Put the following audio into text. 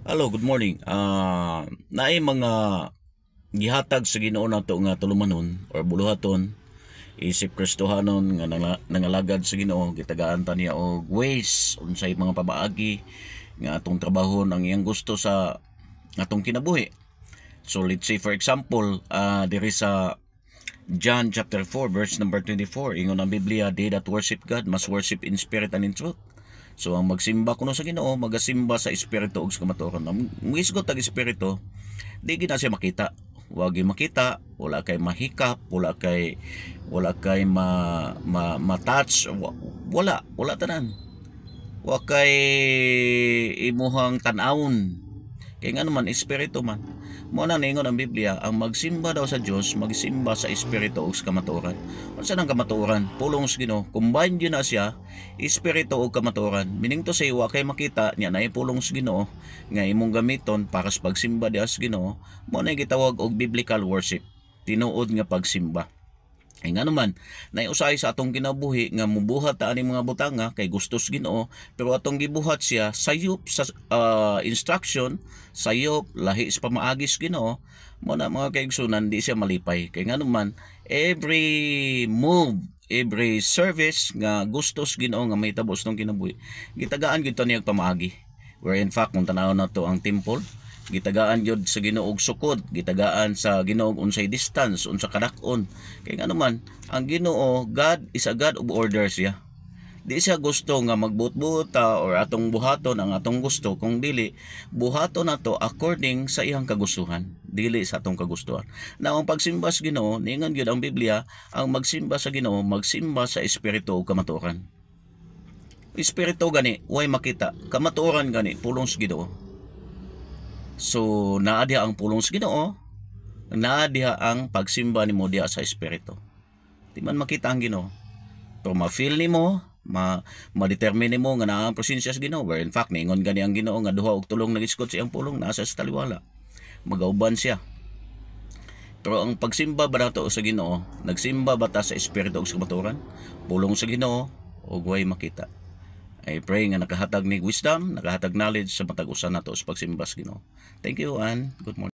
Hello, good morning. Naay mga gihatag sa Ginoo nato nga tulumanon or buluhaton isip Kristohanon nga nangalagad sa Ginoo, gitagaan ta niya og ways unsay mga pabaagi nga atong trabahon ang iyang gusto sa atong kinabuhi. So let's say for example, diri sa John chapter 4 verse number 24, ingon ang Biblia, "They that worship God must worship in spirit and in truth." So ang magsimba kuno sa Ginoo, magasimba sa espiritu ug sa kamatuoran. Ang muisgot ang espiritu, di gid na siya makita. Wagi makita, wala kay mahikap, wala kay ma-touch, wala tanan. Wa kay imuhang tan-awon. Kay nga naman espiritu man. Mo na ningon ang Biblia, ang magsimba daw sa Dios, magsimba sa espiritu ug sa kamatuoran. Unsa nang kamatuoran? Pulong sa Ginoo. Combine yun na siya, espiritu ug kamatuoran. Meaning to say, wa kay makita niya na pulong sa Ginoo nga imong gamiton para sa pagsimba diha sa Ginoo. Mo na gitawag og biblical worship. Tinuod nga pagsimba. Ay nga naman, naiusay sa atong kinabuhi nga mubuhat ta ani mga butanga kay gustos Ginoo, pero atong gibuhat siya sayop sa instruction, sayop lahi sa pamaagis Ginoo, mo na mga kaigsunan di siya malipay. Kay nga naman, every move, every service nga gustos Ginoo nga may tabos tong kinabuhi, gitagaan gyud ta niya pamaagi. Where in fact kung tanaw na to ang temple, gitagaan gyud sa Ginoo og sukod, gitagaan sa Ginoo unsay distance, unsa kadak-on. Kay nga naman, ang Ginoo, God is a God of orders siya. Di siya gusto nga magbut-buta or atong buhaton ang atong gusto, kung dili buhaton nato according sa iyang kagustuhan, dili sa atong kagustuhan. Na ang pagsimba sa Ginoo, ningon gyud ang Biblia, ang magsimba sa Ginoo, magsimba sa espiritu ug kamatuoran. Espiritu gani way makita, kamatuoran gani pulong sa Ginoo. So, naa diha ang pulong sa Ginoo, naa diha ang pagsimba nimo diha sa espiritu. Di man makita ang Ginoo, pero ma-feel nimo, ma-determine nimo nga naa ang presensya sa Ginoo. Where in fact, ningon gani ang Ginoo nga duha og tulong nag-iskot sa iyang pulong, nasa sa taliwala. Magauban siya. Pero ang pagsimba ba nato sa Ginoo, nagsimba ba ta sa espiritu ug sa kamatuoran? Pulong sa Ginoo ug way makita. I pray nga nakahatag ni wisdom, nakahatag knowledge sa matag usa nato sa pagsimba sa Ginoo. Thank you and good morning.